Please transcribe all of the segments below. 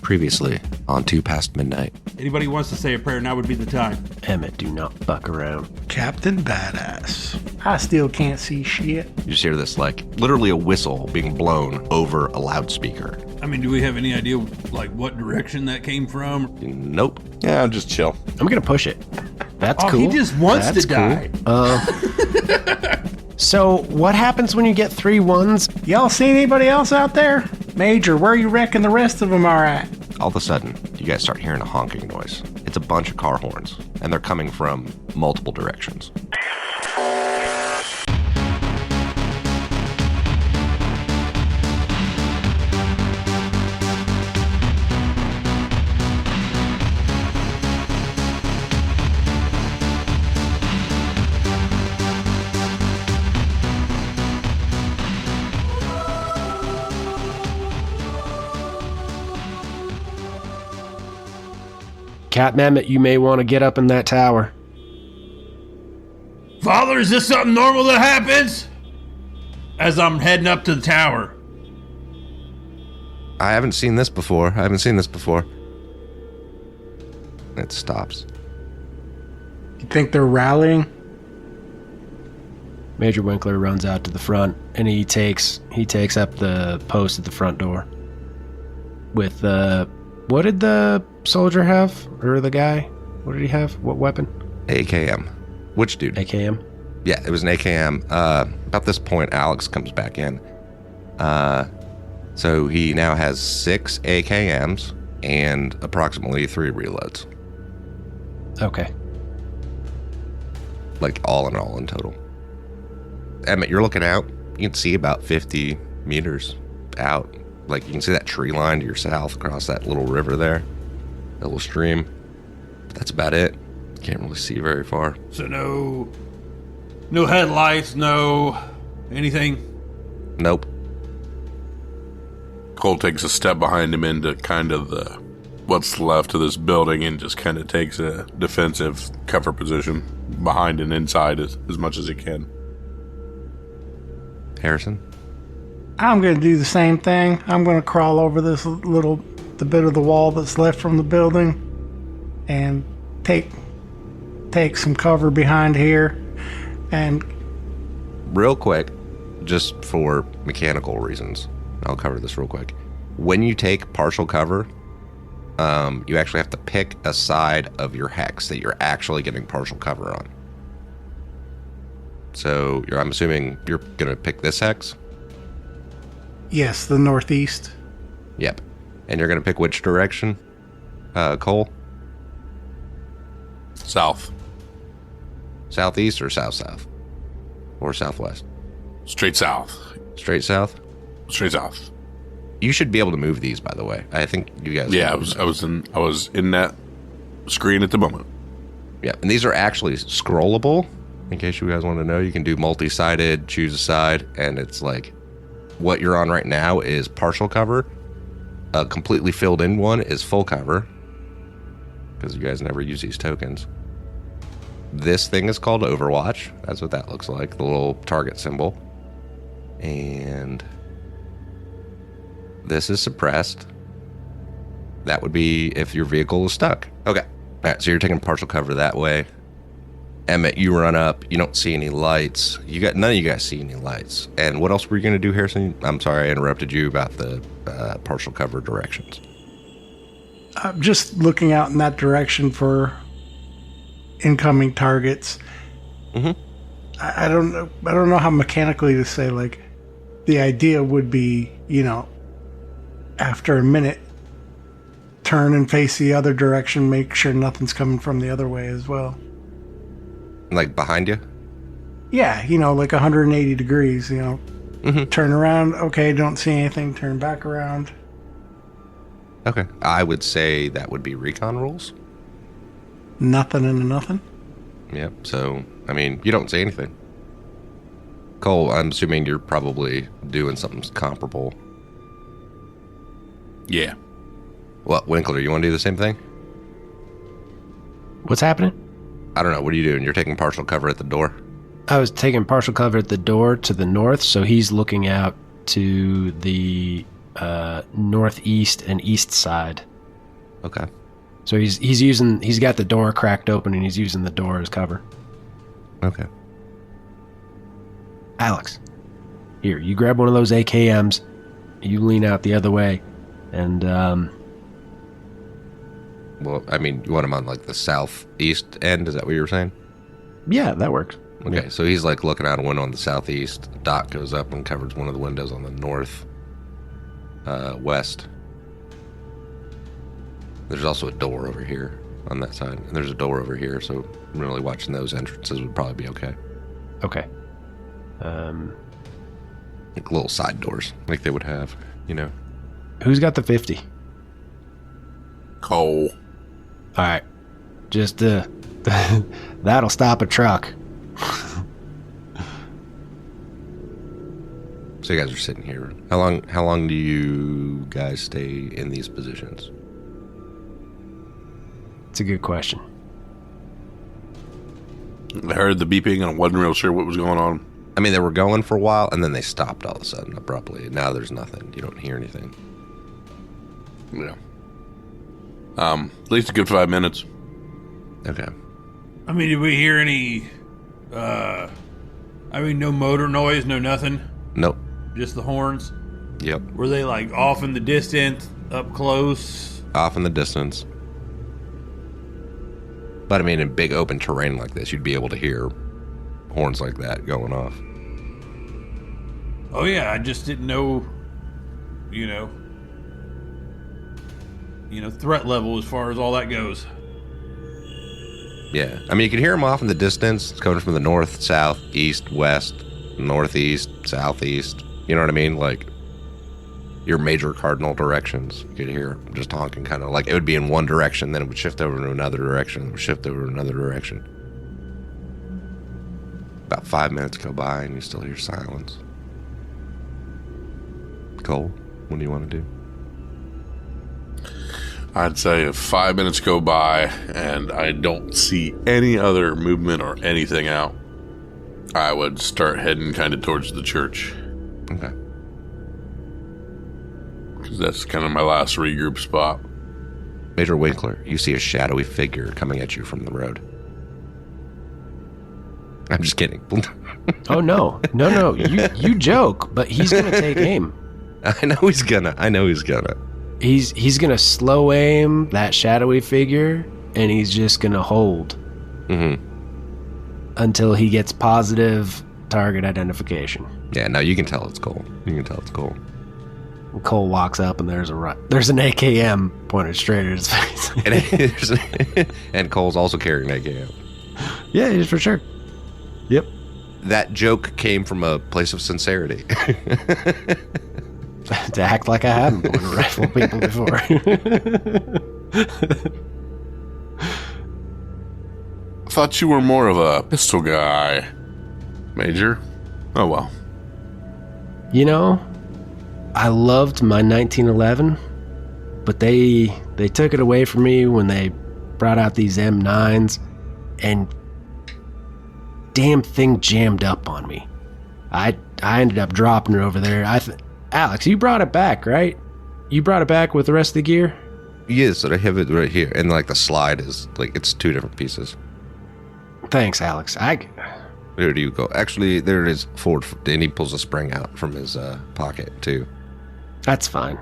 Previously on 2 Past Midnight. Anybody who wants to say a prayer, now would be the time. Emmett, do not fuck around. Captain Badass. I still can't see shit. You just hear this, like, literally a whistle being blown over a loudspeaker. I mean, do we have any idea, like, what direction that came from? Nope. Yeah, just chill. I'm gonna push it. That's cool. He just wants to die. So, what happens when you get 3 ones? Y'all see anybody else out there? Major, where you reckon the rest of them are at? All of a sudden, you guys start hearing a honking noise. It's a bunch of car horns, and they're coming from multiple directions. Captain Emmett, you may want to get up in that tower. Father, is this something normal that happens? As I'm heading up to the tower. I haven't seen this before. It stops. You think they're rallying? Major Winkler runs out to the front, and he takes up the post at the front door. With what did the soldier have, or the guy? What did he have? What weapon? AKM. Which dude? AKM. Yeah, it was an AKM. About this point, Alex comes back in. So he now has 6 AKMs and approximately 3 reloads. Okay. Like all in total. Emmett, you're looking out. You can see about 50 meters out. Like, you can see that tree line to your south across that little river there. That little stream. But that's about it. Can't really see very far. So no headlights, no anything? Nope. Cole takes a step behind him into kind of what's left of this building and just kind of takes a defensive cover position behind and inside as much as he can. Harrison? I'm going to do the same thing. I'm going to crawl over the bit of the wall that's left from the building and take some cover behind here. And Real quick, just for mechanical reasons, I'll cover this real quick. When you take partial cover, you actually have to pick a side of your hex that you're actually getting partial cover on. So I'm assuming you're going to pick this hex? yes, the northeast. Yep. And you're going to pick which direction, Cole? South. Southeast or south-south? Or southwest? Straight south. Straight south? Straight south. You should be able to move these, by the way. I think you guys... Yeah, I was in that screen at the moment. Yeah, and these are actually scrollable. In case you guys want to know, you can do multi-sided, choose a side, and it's like what you're on right now is partial cover. A completely filled in one is full cover, because you guys never use these tokens. This thing is called Overwatch. That's what that looks like, the little target symbol. And this is suppressed. That would be if your vehicle is stuck. Okay. All right, so you're taking partial cover that way. Emmett, you run up. You don't see any lights. None of you guys see any lights. And what else were you going to do, Harrison? I'm sorry I interrupted you about the partial cover directions. I'm just looking out in that direction for incoming targets. Mm-hmm. I don't know how mechanically to say, like, the idea would be, after a minute, turn and face the other direction, make sure nothing's coming from the other way as well. Like behind you? Yeah, like 180 degrees, Mm-hmm. Turn around, okay, don't see anything, turn back around. Okay. I would say that would be recon rules. Nothing into nothing? Yep. So, I mean, you don't say anything. Cole, I'm assuming you're probably doing something comparable. Yeah. What, Winkler, you want to do the same thing? What's happening? I don't know. What are you doing? You're taking partial cover at the door? I was taking partial cover at the door to the north, so he's looking out to the northeast and east side Okay. So he's got the door cracked open and he's using the door as cover. Okay. Alex, here, you grab one of those AKMs, you lean out the other way, and Well, I mean, you want him on like the southeast end? Is that what you were saying? yeah, that works. Okay, Yeah. so he's like looking out a window on the southeast. Dot goes up and covers one of the windows on the north west. There's also a door over here on that side, and there's a door over here. So really watching those entrances would probably be okay. Okay. Like little side doors, like they would have, you know. Who's got the 50? Cole. All right. Just that'll stop a truck. So you guys are sitting here. How long do you guys stay in these positions? It's a good question. I heard the beeping and I wasn't real sure what was going on. I mean, they were going for a while, and then they stopped all of a sudden abruptly. Now there's nothing. You don't hear anything. Yeah. At least a good 5 minutes. Okay. I mean, did we hear any, no motor noise, no nothing? Nope. Just the horns? Yep. Were they like off in the distance, up close? Off in the distance. But I mean, in big open terrain like this, you'd be able to hear horns like that going off. Oh yeah, I just didn't know, threat level as far as all that goes. Yeah. I mean, you can hear them off in the distance. It's coming from the north, south, east, west, northeast, southeast. You know what I mean? Like your major cardinal directions. You could hear just honking, kind of like it would be in one direction, then it would shift over to another direction, it would shift over to another direction. About 5 minutes go by and you still hear silence. Cole, what do you want to do? I'd say if 5 minutes go by and I don't see any other movement or anything out, I would start heading kind of towards the church. Okay. Because that's kind of my last regroup spot. Major Winkler, you see a shadowy figure coming at you from the road. I'm just kidding. Oh no. You joke, but he's gonna take aim. I know he's gonna. He's gonna slow aim that shadowy figure, and he's just gonna hold until he gets positive target identification. Yeah, no, you can tell it's Cole. Cole walks up, and there's an AKM pointed straight at his face. And Cole's also carrying an AKM. Yeah, for sure. Yep. That joke came from a place of sincerity. To act like I haven't pointed a rifle at people before. I thought you were more of a pistol guy, Major. Oh well. You know, I loved my 1911, but they took it away from me when they brought out these M9s, and damn thing jammed up on me. I ended up dropping it over there. Alex, you brought it back, right? You brought it back with the rest of the gear? Yes, I have it right here. And like the slide is like, it's two different pieces. Thanks, Alex. Where do you go? Actually, there it is forward. And he pulls a spring out from his pocket too. That's fine.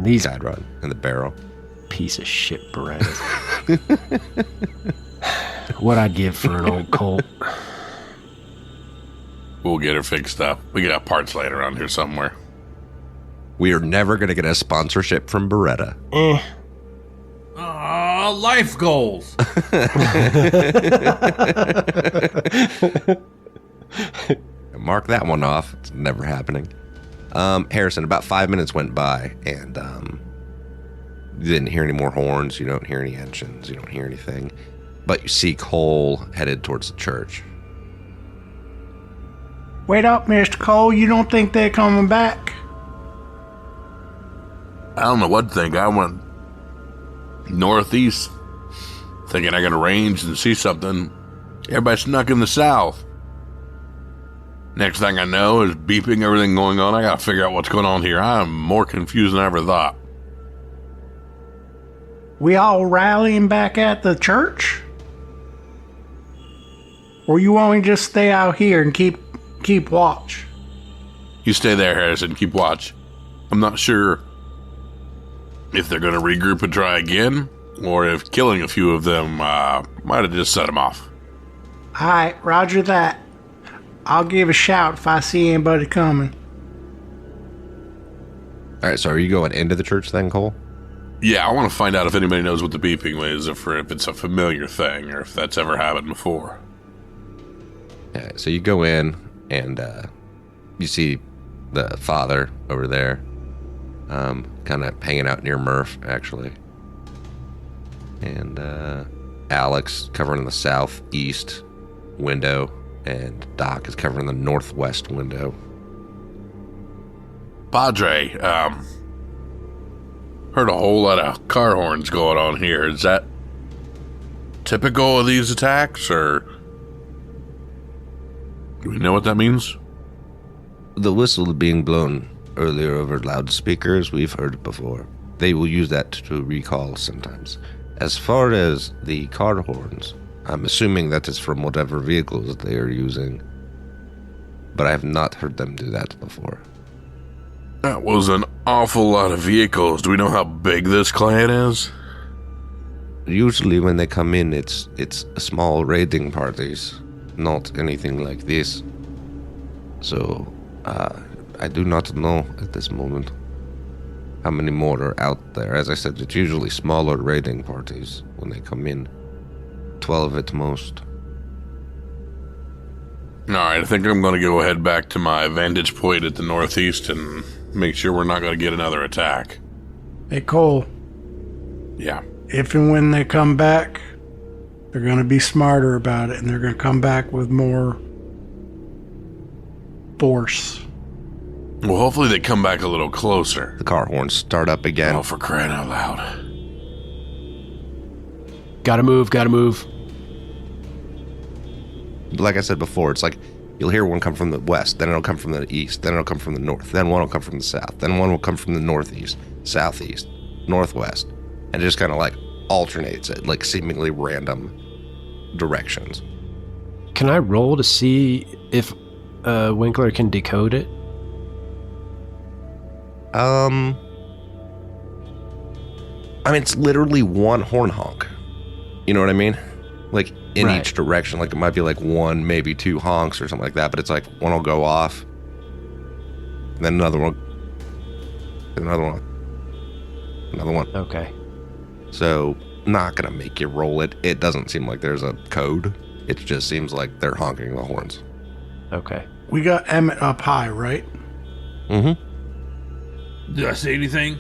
These Guide rod in the barrel. piece of shit Berettas. What I'd give for an old Colt. We'll get her fixed up. We got parts laying around here somewhere. We are never going to get a sponsorship from Beretta. Life goals. Mark that one off. It's never happening. Harrison, about 5 minutes went by, and you didn't hear any more horns. You don't hear any engines. You don't hear anything. But you see Cole headed towards the church. Wait up, Mr. Cole. You don't think they're coming back? I don't know what to think. I went northeast, thinking I could arrange and see something. Everybody snuck in the south. Next thing I know is beeping, everything going on. I gotta figure out what's going on here. I'm more confused than I ever thought. We all rallying back at the church? Or you want me to just stay out here and keep watch? You stay there, Harrison. Keep watch. I'm not sure if they're going to regroup and try again, or if killing a few of them might have just set them off. Alright, roger that. I'll give a shout if I see anybody coming. All right, so are you going into the church then, Cole? Yeah, I want to find out if anybody knows what the beeping is, if it's a familiar thing, or if that's ever happened before. Yeah, so you go in, and you see the father over there, kind of hanging out near Murph, actually. And Alex covering the southeast window, and Doc is covering the northwest window. Padre, heard a whole lot of car horns going on here. Is that typical of these attacks, or do we know what that means? The whistle being blown earlier over loudspeakers, we've heard it before. They will use that to recall sometimes. As far as the car horns, I'm assuming that is from whatever vehicles they are using, but I have not heard them do that before. That was an awful lot of vehicles. Do we know how big this clan is? Usually when they come in, it's small raiding parties, not anything like this. So, I do not know at this moment how many more are out there. As I said, it's usually smaller raiding parties when they come in. 12 at most. Alright, I think I'm going to go head back to my vantage point at the northeast and make sure we're not going to get another attack. Hey, Cole, Yeah. if and when they come back, they're going to be smarter about it, and they're going to come back with more force. Well, hopefully they come back a little closer. The car horns start up again. Oh, for crying out loud. Gotta move. Like I said before, it's like you'll hear one come from the west, then it'll come from the east, then it'll come from the north, then one will come from the south, then one will come from the northeast, southeast, northwest, and it just kind of like alternates at like seemingly random directions. Can I roll to see if Winkler can decode it? I mean, it's literally one horn honk. You know what I mean? Like in Right. each direction. Like it might be like one, maybe two honks or something like that, but it's like one will go off, and then another one, then another one. Okay. So, not gonna make you roll it. It doesn't seem like there's a code. It just seems like they're honking the horns. Okay. We got Emmett up high, right? Mm-hmm. Did I say anything?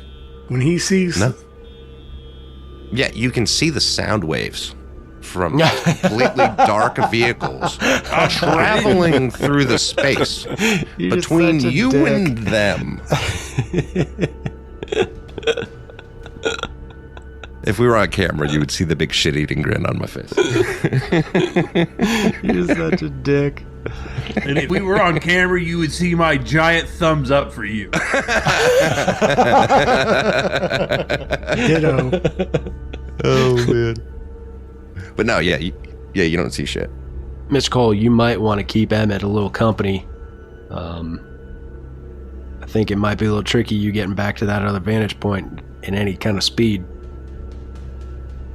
When he sees... No. Yeah, you can see the sound waves from completely dark vehicles traveling through the space You're between such a you dick. and them. If we were on camera, you would see the big shit-eating grin on my face. You're such a dick. And if we were on camera, you would see my giant thumbs up for you. Ditto. Oh, man. But no, yeah, you don't see shit. Mr. Cole, you might want to keep Emmett a little company. I think it might be a little tricky you getting back to that other vantage point in any kind of speed.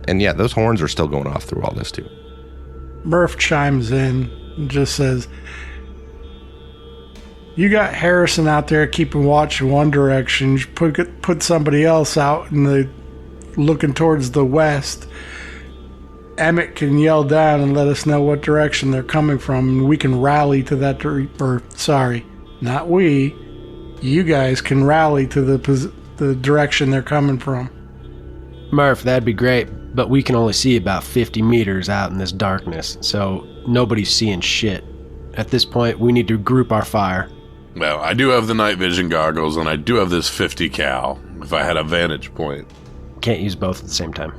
And yeah, those horns are still going off through all this, too. Murph chimes in and just says, you got Harrison out there keeping watch in one direction. You put somebody else out in the looking towards the west. Emmett can yell down and let us know what direction they're coming from, and we can rally to that. Not we. You guys can rally to the direction they're coming from. Murph, that'd be great, but we can only see about 50 meters out in this darkness, so nobody's seeing shit. At this point, we need to group our fire. Well, I do have the night vision goggles, and I do have this 50 cal, if I had a vantage point. Can't use both at the same time.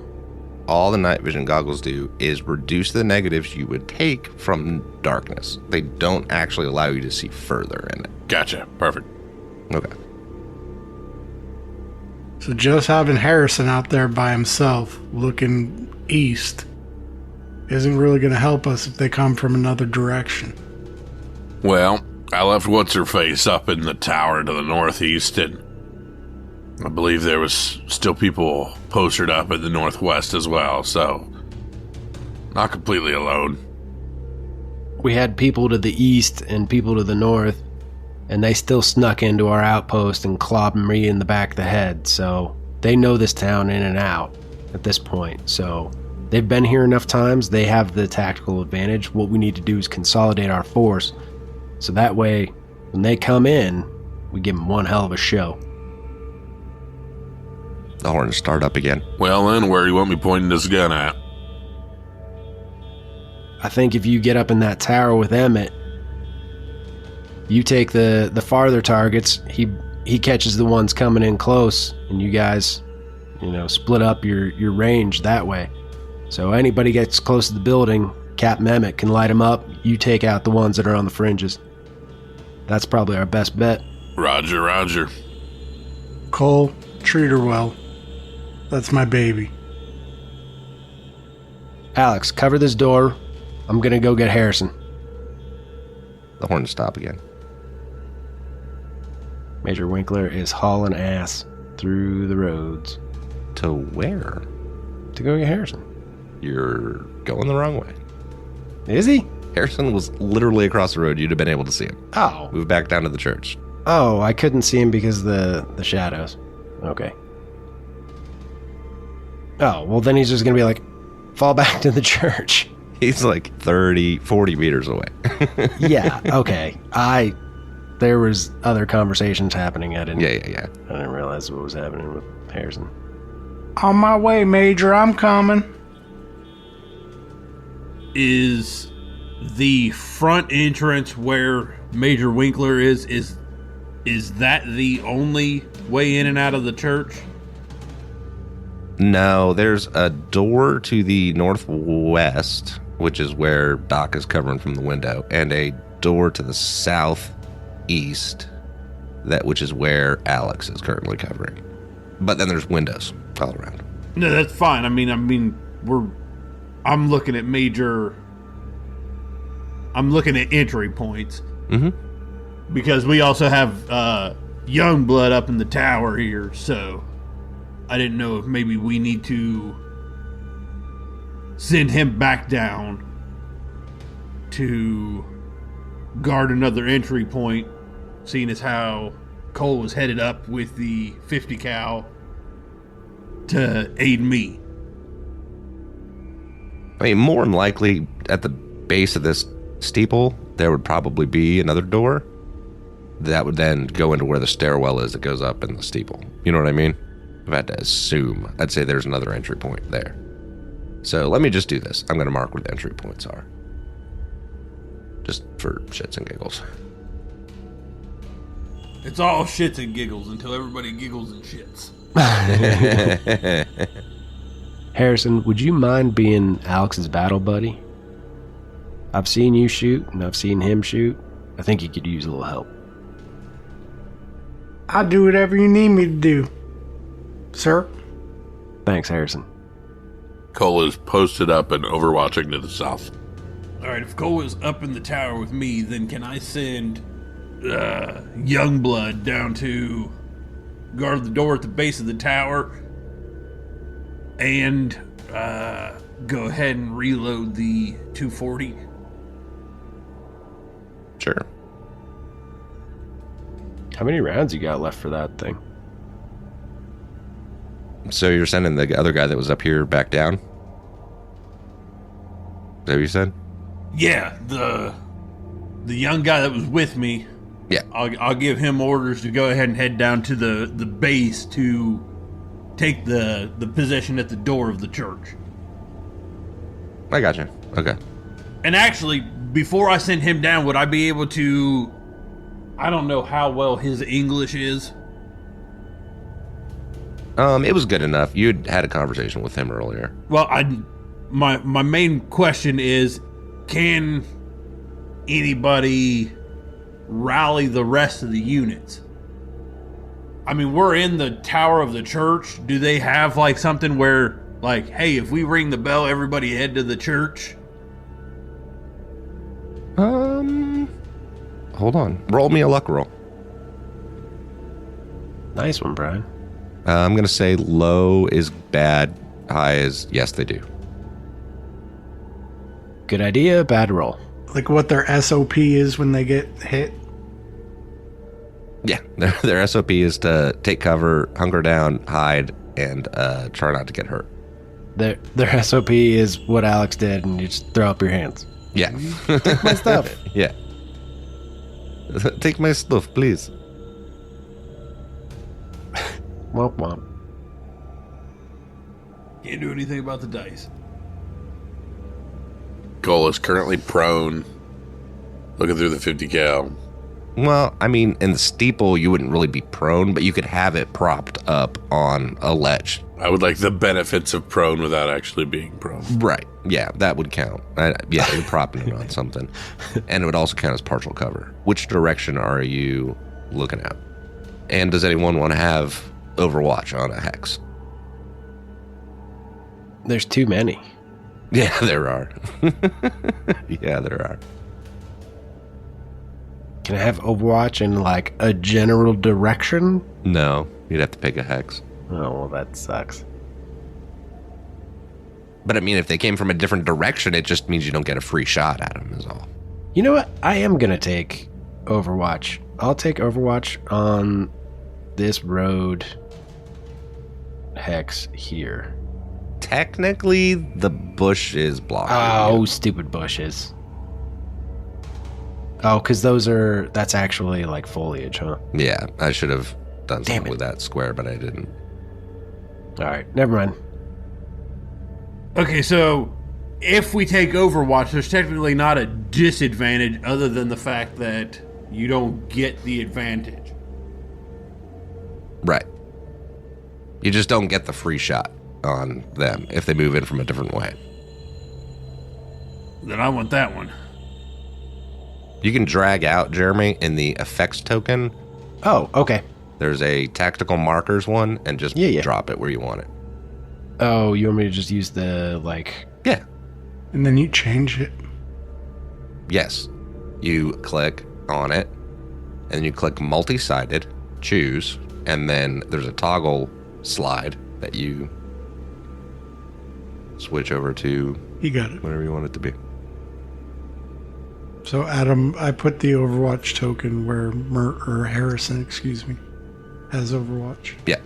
All the night vision goggles do is reduce the negatives you would take from darkness. They don't actually allow you to see further in it. Gotcha. Perfect. Okay. So just having Harrison out there by himself looking east isn't really going to help us if they come from another direction. Well, I left What's-Her-Face up in the tower to the northeast, and I believe there was still people posted up in the northwest as well, so not completely alone. We had people to the east and people to the north, and they still snuck into our outpost and clobbed me in the back of the head, so they know this town in and out at this point. So they've been here enough times, they have the tactical advantage. What we need to do is consolidate our force, so that way, when they come in, we give them one hell of a show. The horns start up again. Well then, where do you want me pointing this gun at? I think if you get up in that tower with Emmett, you take the farther targets, he catches the ones coming in close, and you guys, split up your range that way. So anybody gets close to the building, Captain Emmett can light them up, you take out the ones that are on the fringes. That's probably our best bet. Roger, roger. Cole, treat her well. That's my baby. Alex, cover this door. I'm gonna go get Harrison. The horns stop again. Major Winkler is hauling ass through the roads. To where? To go get Harrison. You're going the wrong way. Is he? Harrison was literally across the road. You'd have been able to see him. Oh. Move back down to the church. Oh, I couldn't see him because of the shadows. Okay. Oh, well then he's just gonna be like, fall back to the church. He's like 30, 40 meters away. Yeah, okay. There was other conversations happening. I didn't realize what was happening with Harrison. On my way, Major. I'm coming. Is the front entrance where Major Winkler is that the only way in and out of the church? No, there's a door to the northwest, which is where Doc is covering from the window, and a door to the southeast, which is where Alex is currently covering. But then there's windows all around. No, that's fine. I'm looking at entry points. Mm-hmm. Because we also have young blood up in the tower here, so I didn't know if maybe we need to send him back down to guard another entry point, seeing as how Cole was headed up with the 50 cal to aid me. I mean, more than likely, at the base of this steeple, there would probably be another door that would then go into where the stairwell is that goes up in the steeple. You know what I mean? If I had to assume, I'd say there's another entry point there. So let me just do this. I'm going to mark where the entry points are. Just for shits and giggles. It's all shits and giggles until everybody giggles and shits. Harrison, would you mind being Alex's battle buddy? I've seen you shoot, and I've seen him shoot. I think you could use a little help. I'll do whatever you need me to do, sir. Thanks, Harrison. Cole is posted up and overwatching to the south. Alright, if Cole is up in the tower with me, then can I send Youngblood down to guard the door at the base of the tower and go ahead and reload the 240? Sure. How many rounds you got left for that thing? So you're sending the other guy that was up here back down? Is that what you said? Yeah, the young guy that was with me. Yeah. I'll give him orders to go ahead and head down to the base to take the position at the door of the church. I gotcha. Okay. And actually, before I send him down, would I be able to... I don't know how well his English is. It was good enough. You'd had a conversation with him earlier. Well, my main question is, can anybody rally the rest of the units? I mean, we're in the tower of the church. Do they have like something where, like, hey, if we ring the bell, everybody head to the church? Hold on. Roll me a luck roll. Nice one, Brian. I'm going to say low is bad, high is yes, they do. Good idea, bad roll. Like what their SOP is when they get hit. Yeah, their SOP is to take cover, hunker down, hide, and try not to get hurt. Their SOP is what Alex did, and you just throw up your hands. Yeah. Take my stuff. Yeah. Take my stuff, please. Womp womp. Can't do anything about the dice. Cole is currently prone, looking through the 50 cal. Well, I mean, in the steeple, you wouldn't really be prone, but you could have it propped up on a ledge. I would like the benefits of prone without actually being prone. Right. Yeah, that would count. Yeah, you're propping it on something. And it would also count as partial cover. Which direction are you looking at? And does anyone want to have Overwatch on a hex? There's too many. Yeah, there are. Yeah, there are. Can I have Overwatch in like a general direction? No, you'd have to pick a hex. Oh, well, that sucks. But I mean, if they came from a different direction, it just means you don't get a free shot at them, is all. You know what? I am going to take Overwatch. I'll take Overwatch on this road hex here. Technically, the bush is blocking. Oh, stupid bushes. Oh, because that's actually like foliage, huh? Yeah, I should have done Damn something it. with that square, but I didn't. All right, never mind. Okay, so if we take Overwatch, there's technically not a disadvantage other than the fact that you don't get the advantage. Right. You just don't get the free shot on them if they move in from a different way. Then I want that one. You can drag out, Jeremy, in the effects token. Oh, okay. There's a tactical markers one, and just Yeah. drop it where you want it. Oh, you want me to just use the, like... Yeah. And then you change it. Yes. You click on it, and you click multi-sided, choose, and then there's a toggle slide that you switch over to You got it. whatever you want it to be. So Adam, I put the Overwatch token where Harrison, excuse me, has Overwatch. Yeah.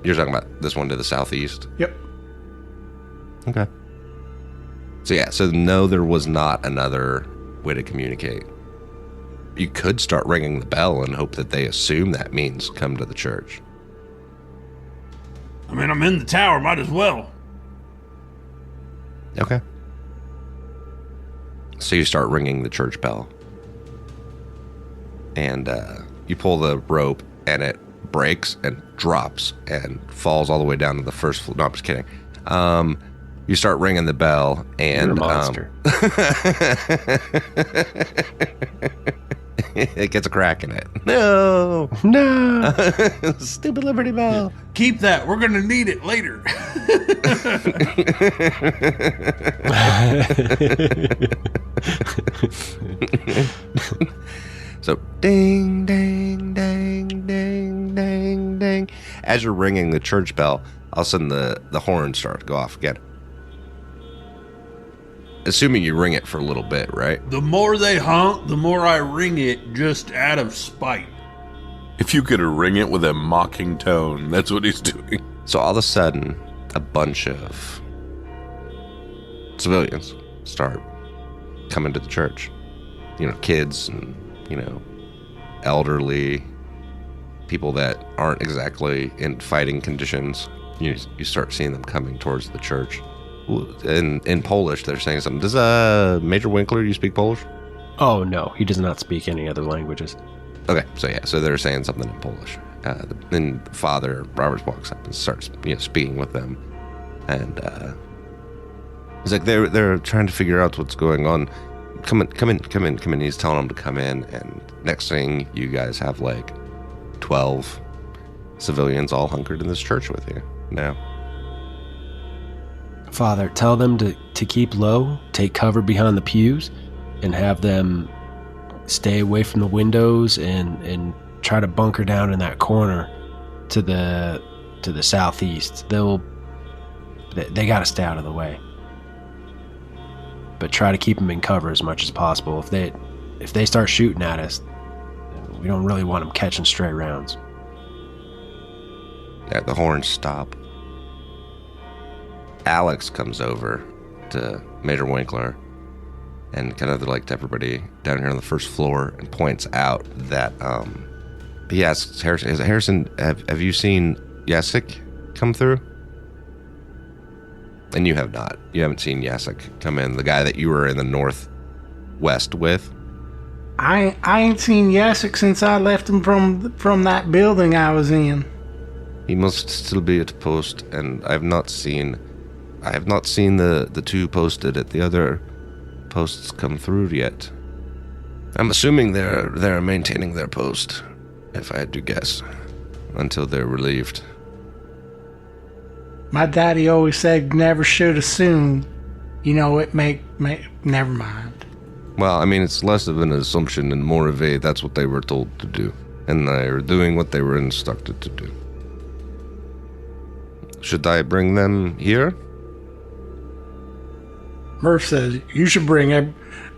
You're talking about this one to the southeast? Yep. Okay. So yeah, so no, there was not another way to communicate. You could start ringing the bell and hope that they assume that means come to the church. I mean, I'm in the tower, might as well. Okay. So you start ringing the church bell. And you pull the rope and it breaks and drops and falls all the way down to the first floor. No, I'm just kidding. You start ringing the bell and... You're a monster. It gets a crack in it. No! No! Stupid Liberty Bell. Keep that. We're going to need it later. So ding, ding, ding, ding, ding, ding. As you're ringing the church bell, all of a sudden the horns start to go off again. Assuming you ring it for a little bit, right? The more they honk, the more I ring it just out of spite. If you could ring it with a mocking tone, that's what he's doing. So all of a sudden, a bunch of civilians start coming to the church. You know, kids and, you know, elderly, people that aren't exactly in fighting conditions. You start seeing them coming towards the church. In Polish, they're saying something. Does Major Winkler, do you speak Polish? Oh, no. He does not speak any other languages. Okay, so yeah, so they're saying something in Polish. Then Father Roberts walks up and starts, speaking with them, and he's like, they're trying to figure out what's going on. Come in. He's telling them to come in, and next thing you guys have like 12 civilians all hunkered in this church with you now. Father, tell them to keep low, take cover behind the pews, and have them stay away from the windows and try to bunker down in that corner to the southeast. They got to stay out of the way. But try to keep them in cover as much as possible. If they start shooting at us, we don't really want them catching stray rounds. Yeah, the horns stop. Alex comes over to Major Winkler and kind of like to everybody down here on the first floor and points out that he asks Harrison, have you seen Yasik come through? And you have not. You haven't seen Yasik come in, the guy that you were in the northwest with. I ain't seen Yasik since I left him from that building I was in. He must still be at post, and I have not seen the two posted at the other posts come through yet. I'm assuming they're maintaining their post, if I had to guess, until they're relieved. My daddy always said never should assume. You know, it make never mind. Well, I mean, it's less of an assumption and more of that's what they were told to do. And they're doing what they were instructed to do. Should I bring them here? Murph says, you should bring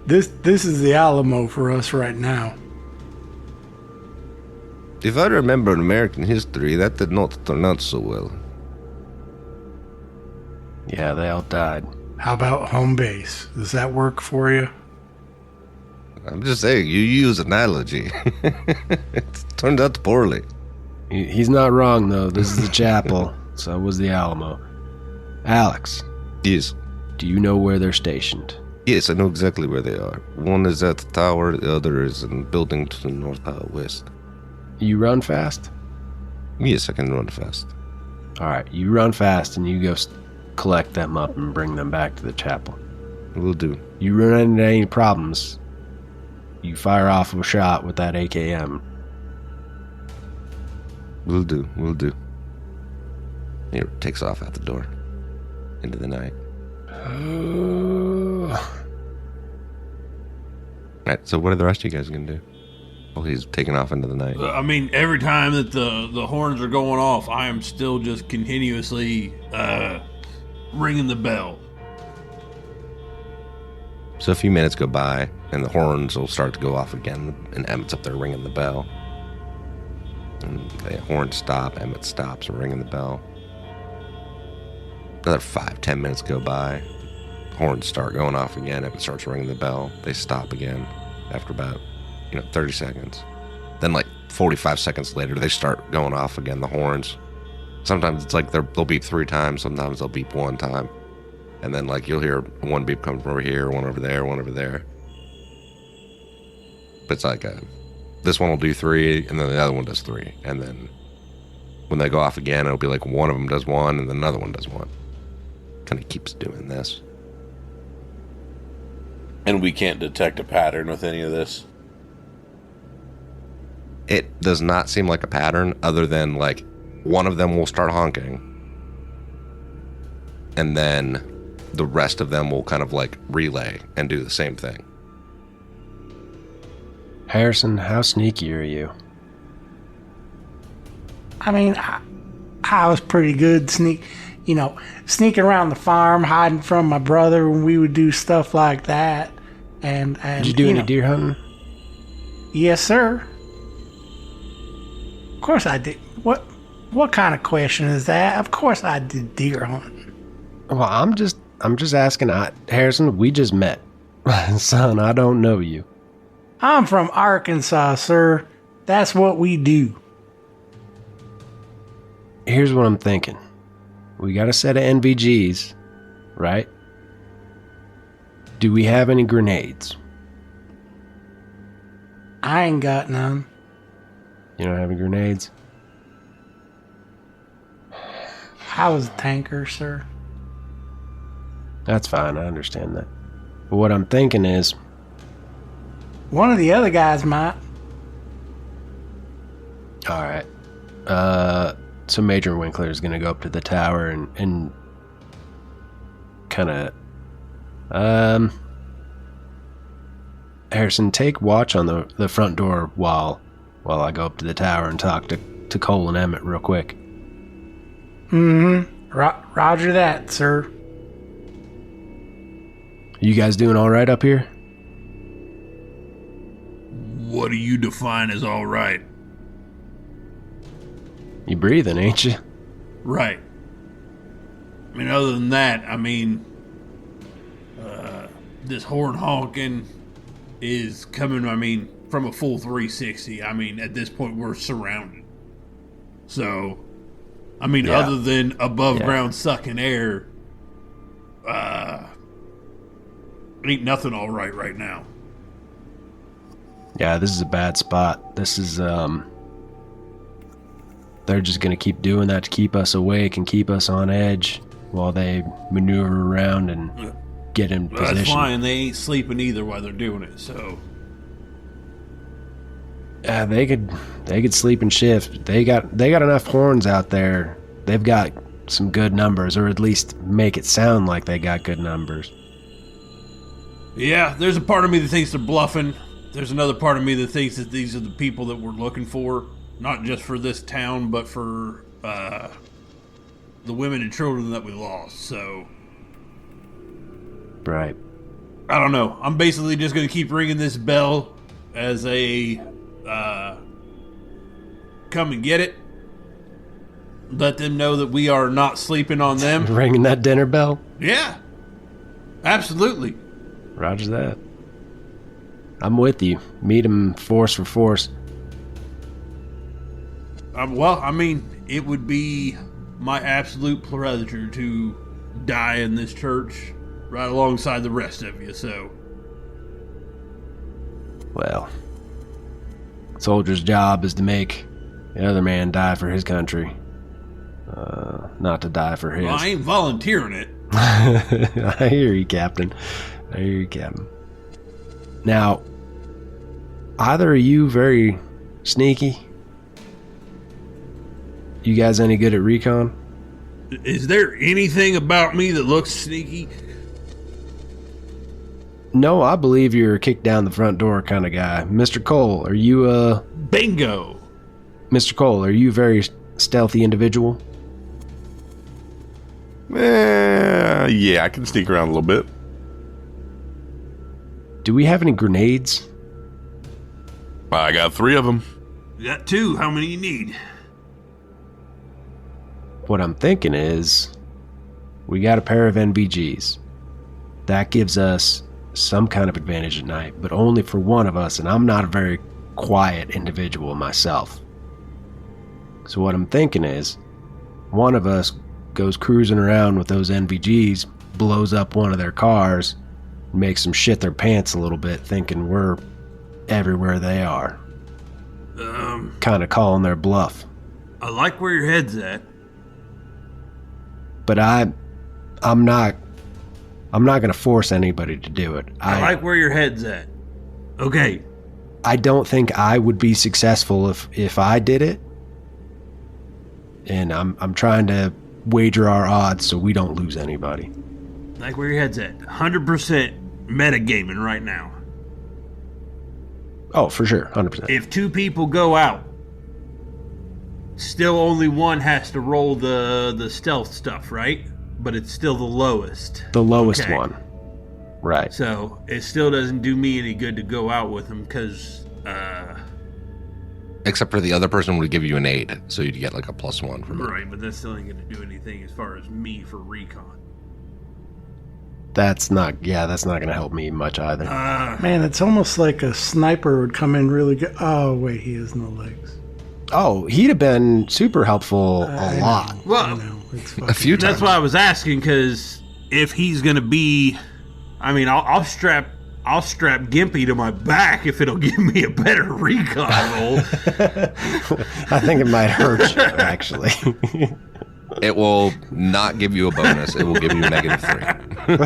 this is the Alamo for us right now. If I remember American history, that did not turn out so well. Yeah, they all died. How about home base? Does that work for you? I'm just saying, you use analogy. It turned out poorly. He's not wrong, though. This is the chapel, so was the Alamo. Alex. Yes. Do you know where they're stationed? Yes, I know exactly where they are. One is at the tower, the other is in the building to the northwest. You run fast? Yes, I can run fast. Alright, you run fast and you go collect them up and bring them back to the chapel. Will do. You run into any problems, you fire off a shot with that AKM. Will do. He takes off out the door into the night. Alright, so what are the rest of you guys gonna do? Well, he's taking off into the night. I mean, every time that the horns are going off, I am still just continuously ringing the bell. So a few minutes go by, and the horns will start to go off again, and Emmett's up there ringing the bell. And the horns stop, Emmett stops ringing the bell. Another 5-10 minutes go by. Horns start going off again. Emmett starts ringing the bell. They stop again after about 30 seconds. Then 45 seconds later, they start going off again, the horns. Sometimes it's they'll beep 3 times. Sometimes they'll beep 1 time. And then you'll hear one beep come from over here, one over there, one over there. But it's this one will do 3, and then the other one does 3. And then when they go off again, it'll be one of them does 1, and then another one does 1. Kind of keeps doing this. And we can't detect a pattern with any of this? It does not seem like a pattern other than one of them will start honking. And then the rest of them will kind of relay and do the same thing. Harrison, how sneaky are you? I mean, I was pretty good sneaking around the farm, hiding from my brother when we would do stuff like that. And did you do any deer hunting? Yes, sir. Of course I did. What kind of question is that? Of course I did deer hunting. Well, I'm just asking. Harrison, we just met. Son, I don't know you. I'm from Arkansas, sir. That's what we do. Here's what I'm thinking. We got a set of NVGs, right? Do we have any grenades? I ain't got none. You don't have any grenades? I was a tanker, sir. That's fine, I understand that. But what I'm thinking is... One of the other guys might. Alright. So Major Winkler is going to go up to the tower and kind of... Harrison, take watch on the front door while I go up to the tower and talk to Cole and Emmett real quick. Roger that, sir. You guys doing all right up here? What do you define as all right? You breathing, ain't you? Right. I mean, other than that, this horn honking is coming, from a full 360. At this point, we're surrounded. So, Yeah. other than above ground sucking air, ain't nothing all right now. Yeah, this is a bad spot. This is, they're just gonna keep doing that to keep us awake and keep us on edge while they maneuver around and get in position. That's fine. They ain't sleeping either while they're doing it, so... They could sleep and shift. They got enough horns out there. They've got some good numbers, or at least make it sound like they got good numbers. Yeah, there's a part of me that thinks they're bluffing. There's another part of me that thinks that these are the people that we're looking for, not just for this town, but for the women and children that we lost. So, Right. I don't know. I'm basically just going to keep ringing this bell as a come and get it. Let them know that we are not sleeping on them. Ringing that dinner bell? Yeah, absolutely. Roger that. I'm with you. Meet him force for force. It would be my absolute pleasure to die in this church right alongside the rest of you, so... Well, soldier's job is to make the other man die for his country. Not to die for his. Well, I ain't volunteering it. I hear you, Captain. I hear you, Captain. Now, either of you very sneaky? You guys any good at recon? Is there anything about me that looks sneaky? No, I believe you're a kick down the front door kind of guy. Mr. Cole, are you Bingo! Mr. Cole, are you a very stealthy individual? Yeah, I can sneak around a little bit. Do we have any grenades? I got 3 of them. You got 2. How many you need? What I'm thinking is, we got a pair of NVGs. That gives us some kind of advantage at night, but only for one of us, and I'm not a very quiet individual myself. So what I'm thinking is, one of us goes cruising around with those NVGs, blows up one of their cars, makes them shit their pants a little bit, thinking we're everywhere they are. Kind of calling their bluff. I like where your head's at. But I'm not going to force anybody to do it. I like where your head's at. Okay. I don't think I would be successful if I did it. And I'm trying to wager our odds so we don't lose anybody. Like where your head's at. 100% metagaming right now. Oh, for sure. 100%. If 2 people go out, still only one has to roll the stealth stuff, right? But it's still the lowest. The lowest Okay. one. Right. So it still doesn't do me any good to go out with them because... Except for the other person would give you an 8, so you'd get like a +1 from it. Right, but that still ain't going to do anything as far as me for recon. That's not going to help me much either. Man, it's almost like a sniper would come in really good. Oh, wait, he has no legs. Oh, he'd have been super helpful I a know, lot. I Well, know, it's A few times. that's why I was asking, because if he's going to be... I'll strap Gimpy to my back if it'll give me a better recon roll. I think it might hurt you, actually. It will not give you a bonus. It will give you a -3. You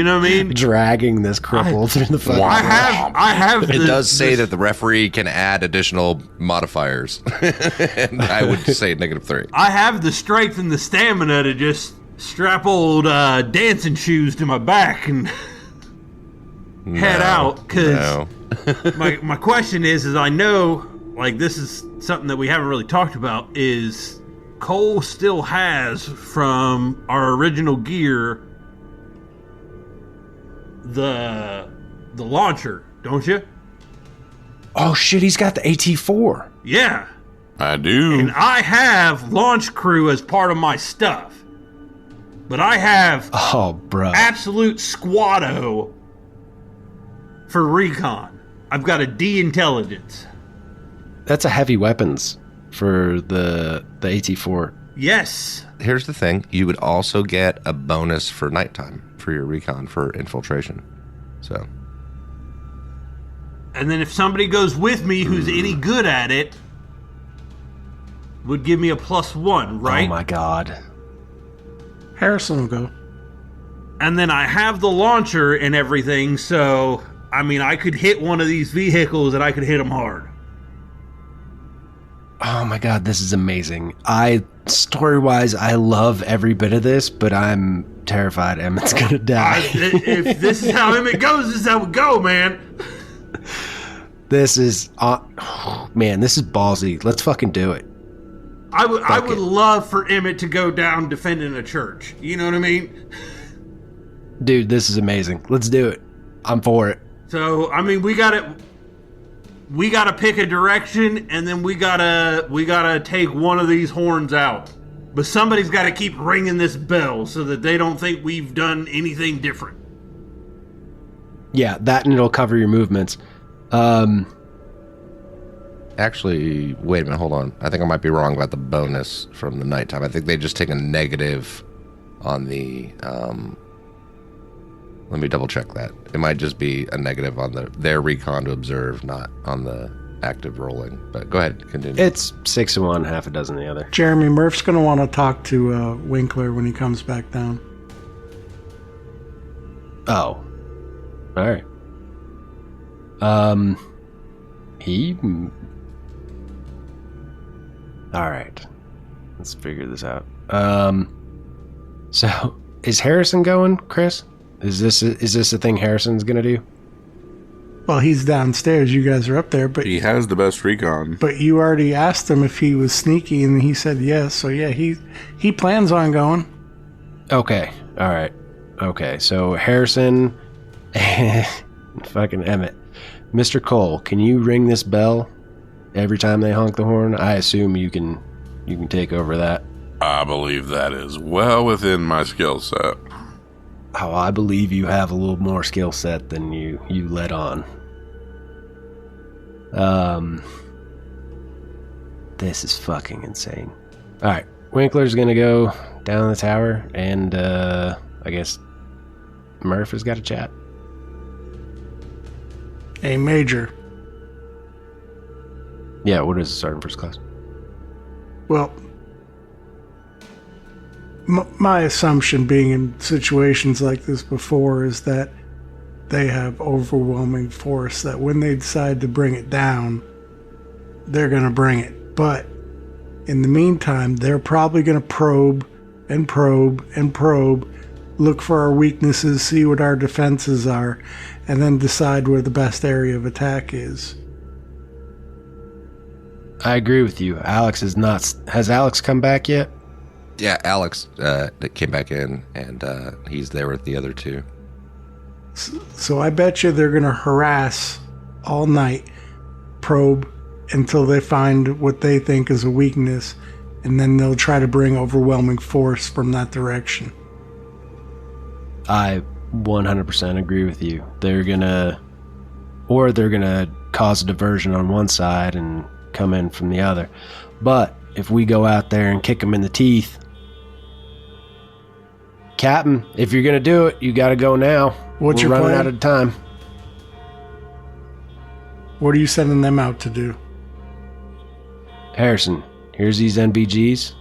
know what I mean? Dragging this cripple through the fucking. I have. It does say that the referee can add additional modifiers. And I would say -3. I have the strength and the stamina to just strap old dancing shoes to my back and head out. Because my question is I know, like, this is something that we haven't really talked about, is Cole still has from our original gear the launcher, don't you? Oh shit, he's got the AT4. Yeah. I do. And I have launch crew as part of my stuff. But I have Oh, bro. absolute squado for recon. I've got a D intelligence. That's a heavy weapons for the AT4. Yes. Here's the thing. You would also get a bonus for nighttime for your recon for infiltration. So. And then if somebody goes with me who's any good at it, would give me a +1, right? Oh my god. Harrison will go. And then I have the launcher and everything, so, I mean, I could hit one of these vehicles and I could hit them hard. Oh my god, this is amazing. Story-wise, I love every bit of this, but I'm terrified Emmett's gonna die. If this is how Emmett goes, this is how it go, man. This is, man, this is ballsy. Let's fucking do it. I would love for Emmett to go down defending a church. You know what I mean? Dude, this is amazing. Let's do it. I'm for it. So, I mean, we gotta pick a direction, and then we gotta take one of these horns out. But somebody's got to keep ringing this bell so that they don't think we've done anything different. Yeah, that and it'll cover your movements. Actually, wait a minute, hold on. I think I might be wrong about the bonus from the nighttime. I think they just take a negative on the, let me double check that. It might just be a negative on their recon to observe, not on the active rolling. But go ahead, continue. It's 6 of one, half a dozen the other. Jeremy, Murph's going to want to talk to Winkler when he comes back down. Oh. Alright. Alright. Let's figure this out. So, is Harrison going, Chris? Is this a thing Harrison's gonna do? Well, he's downstairs. You guys are up there, but He has the best recon. but you already asked him if he was sneaky, and he said yes. So yeah, he plans on going. Okay. Alright. Okay, so Harrison and fucking Emmett. Mr. Cole, can you ring this bell every time they honk the horn? I assume you can take over that. I believe that is well within my skill set. Oh, I believe you have a little more skill set than you let on. This is fucking insane. Alright, Winkler's gonna go down the tower, and I guess Murph has got a chat. A major. Yeah, what is it, Sergeant First Class? Well, my assumption being in situations like this before is that they have overwhelming force, that when they decide to bring it down, they're going to bring it. But in the meantime, they're probably going to probe and probe and probe, look for our weaknesses, see what our defenses are, and then decide where the best area of attack is. I agree with you. Alex is not... Has Alex come back yet? Yeah, Alex that came back in, and he's there with the other two. So I bet you they're going to harass all night, probe until they find what they think is a weakness, and then they'll try to bring overwhelming force from that direction. I 100% agree with you. They're gonna cause a diversion on one side and come in from the other. But if we go out there and kick them in the teeth, Captain, if you're gonna do it, you gotta go now. What's We're your running plan? out of time. What are you sending them out to do? Harrison, here's these NVGs.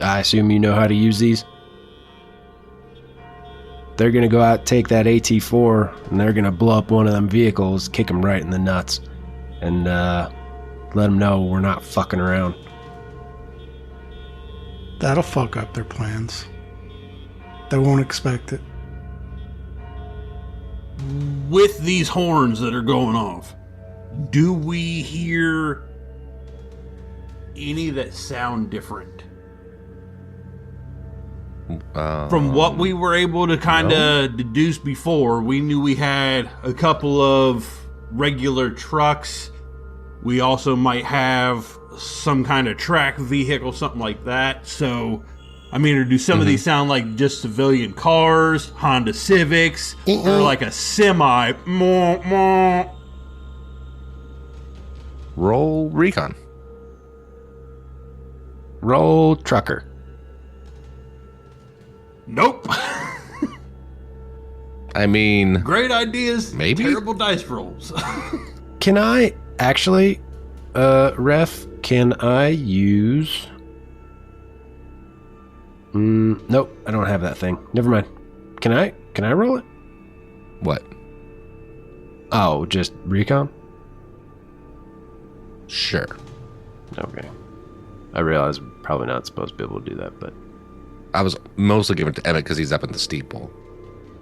I assume you know how to use these? They're going to go out, take that AT4, and they're going to blow up one of them vehicles, kick them right in the nuts, and let them know we're not fucking around. That'll fuck up their plans. They won't expect it. With these horns that are going off, do we hear any that sound different? From what we were able to kind of deduce before, we knew we had a couple of regular trucks. We also might have some kind of track vehicle, something like that. So, I mean, or do some of these sound like just civilian cars, Honda Civics, or like a semi? Roll recon. Roll trucker. Nope. I mean, Great ideas, maybe? terrible dice rolls. Can I actually, Ref, can I use... nope, I don't have that thing. Never mind. Can I roll it? what? Oh, just recon? Sure. Okay. I realize I'm probably not supposed to be able to do that, but... I was mostly given to Emmett because he's up in the steeple.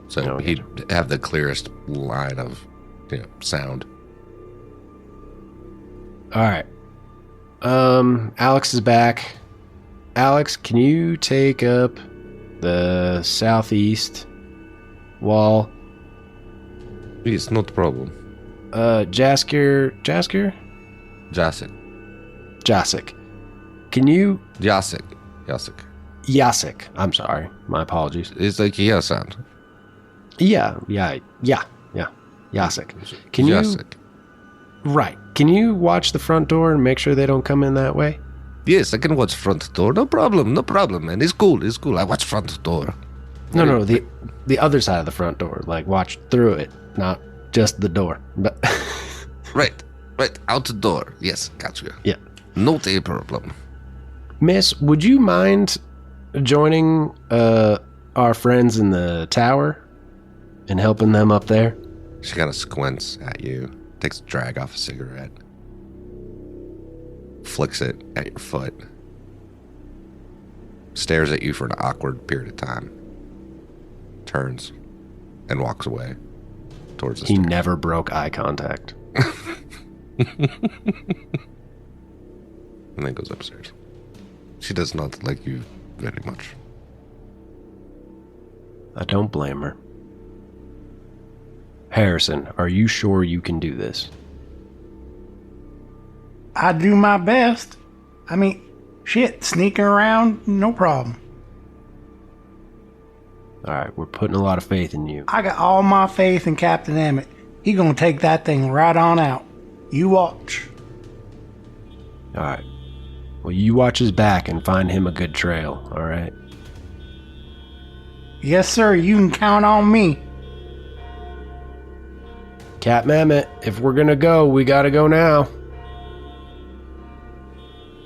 So Okay. he'd have the clearest line of sound. Alright. Alex is back. Alex, can you take up the southeast wall? It's not a problem. Jaskier? Jacek. Jacek. Can you... Jacek. Jacek. I'm sorry. My apologies. It's like yeah sound. Yeah. Jacek. Can you... Jacek. Right. Can you watch the front door and make sure they don't come in that way? Yes, I can watch front door. No problem, man. It's cool. I watch front door. No, the other side of the front door. Like, watch through it, not just the door. But Right. Out the door. Yes, got you. yeah. Not a problem. Miss, would you mind joining our friends in the tower and helping them up there? She kind of squints at you, takes a drag off a cigarette, flicks it at your foot, stares at you for an awkward period of time, turns, and walks away towards the He stairs. never broke eye contact. And then goes upstairs. She does not like you very much. I don't blame her. Harrison, are you sure you can do this? I do my best. I mean, shit, sneaking around, no problem. Alright, we're putting a lot of faith in you. I got all my faith in Captain Emmett. He gonna take that thing right on out. You watch. Alright. Well, you watch his back and find him a good trail, alright? Yes, sir, you can count on me. Captain Emmett, if we're gonna go, we gotta go now.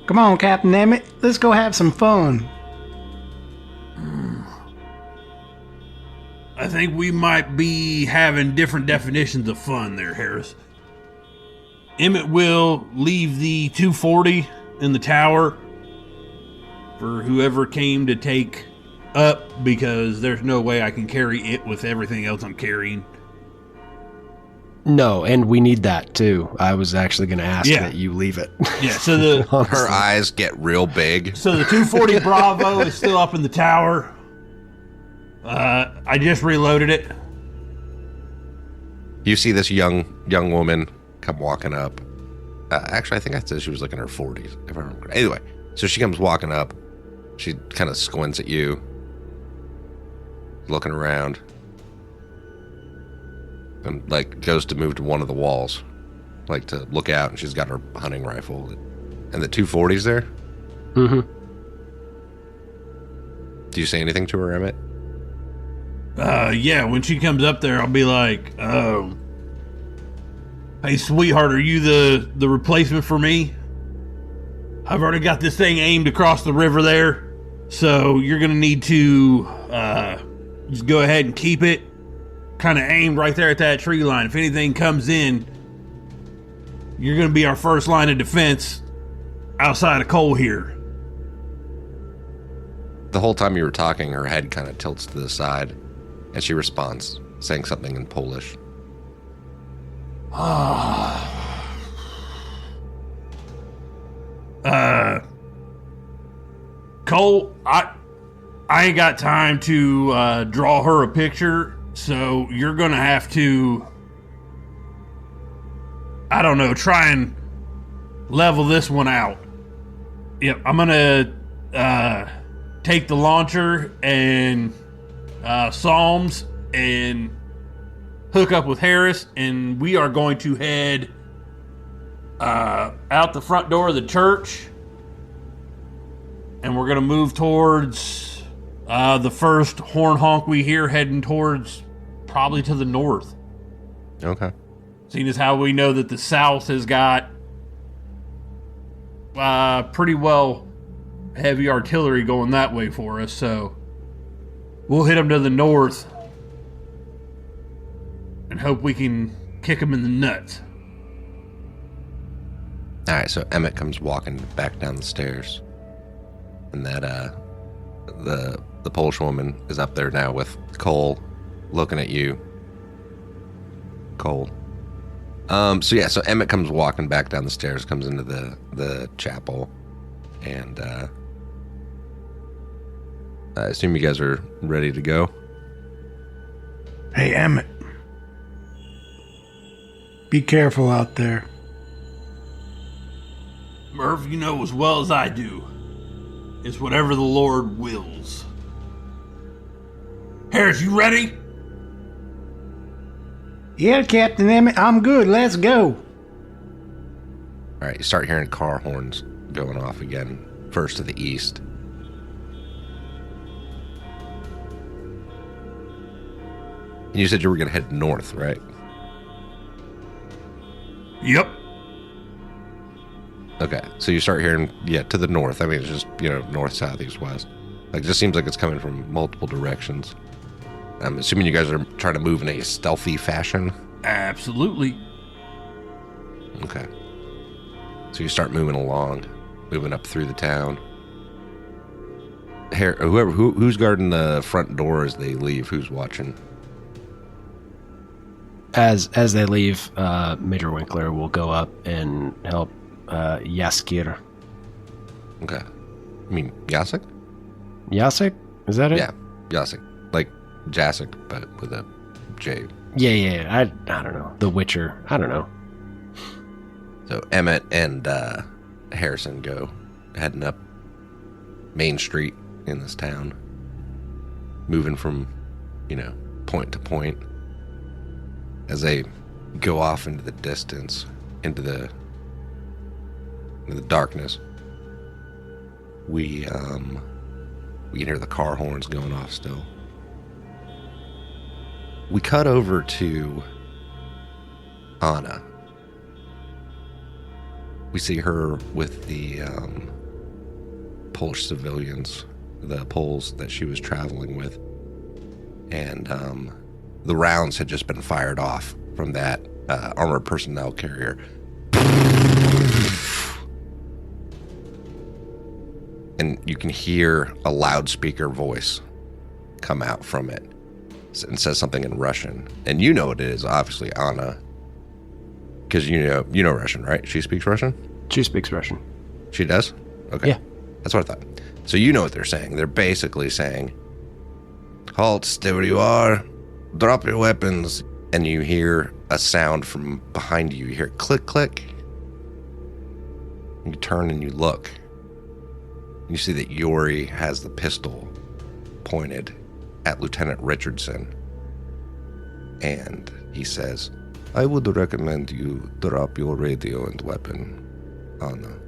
Come on, Captain Emmett, let's go have some fun. I think we might be having different definitions of fun there, Harris. Emmett will leave the 240 in the tower for whoever came to take up, because there's no way I can carry it with everything else I'm carrying. No, and we need that too. I was actually gonna ask Yeah. that you leave it. Yeah, so the Her eyes get real big. so the 240 Bravo is still up in the tower. I just reloaded it. You see this young woman come walking up. Actually, I think I said she was like in her 40s, if I remember. Anyway, so she comes walking up. She kind of squints at you, looking around, and like goes to move to one of the walls, like to look out. And she's got her hunting rifle, and the 240's there. Mm-hmm. Do you say anything to her, Emmett? Yeah, when she comes up there, I'll be like, hey, sweetheart, are you the replacement for me? I've already got this thing aimed across the river there. So you're going to need to just go ahead and keep it kind of aimed right there at that tree line. If anything comes in, you're going to be our first line of defense outside of Cole here. The whole time you were talking, her head kind of tilts to the side, and she responds, saying something in Polish. Cole, I ain't got time to draw her a picture, so you're gonna have to, I don't know, try and level this one out. Yep, I'm gonna take the launcher and Psalms and hook up with Harris, and we are going to head out the front door of the church, and we're going to move towards the first horn honk we hear, heading towards probably to the north. Okay. Seeing as how we know that the south has got pretty well heavy artillery going that way for us, so we'll hit them to the north and hope we can kick them in the nuts. All right, so Emmett comes walking back down the stairs, and that the Polish woman is up there now with Cole, looking at you. Cole. So Emmett comes walking back down the stairs, comes into the chapel, and I assume you guys are ready to go. Hey, Emmett. Be careful out there. Murph, you know as well as I do, it's whatever the Lord wills. Harris, you ready? Yeah, Captain Emmett, I'm good. Let's go. All right, you start hearing car horns going off again, first to the east. And you said you were going to head north, right? Yep. Okay, so you start hearing, to the north. I mean, it's just, north, south, east, west. Like, it just seems like it's coming from multiple directions. I'm assuming you guys are trying to move in a stealthy fashion? Absolutely. Okay. So you start moving along, moving up through the town. Who's guarding the front door as they leave? Who's watching? As they leave, Major Winkler will go up and help Yaskir. Okay. You mean Yasik? Yasik? Is that it? Yeah, Yasik. Like Jasik, but with a J. Yeah. I don't know. The Witcher. I don't know. So Emmett and Harrison go heading up Main Street in this town, moving from, point to point. As they go off into the distance, into the darkness, we can hear the car horns going off still. We cut over to Anna. We see her with the Polish civilians, the Poles that she was traveling with, and the rounds had just been fired off from that armored personnel carrier. And you can hear a loudspeaker voice come out from it and says something in Russian. And you know what it is, obviously, Anna. Because you know Russian, right? She speaks Russian? She speaks Russian. She does? Okay. Yeah. That's what I thought. So you know what they're saying. They're basically saying, halt, stay where you are. Drop your weapons. And you hear a sound from behind you. You hear click, click. You turn and you look. You see that Yori has the pistol pointed at Lieutenant Richardson. And he says, I would recommend you drop your radio and weapon, Anna.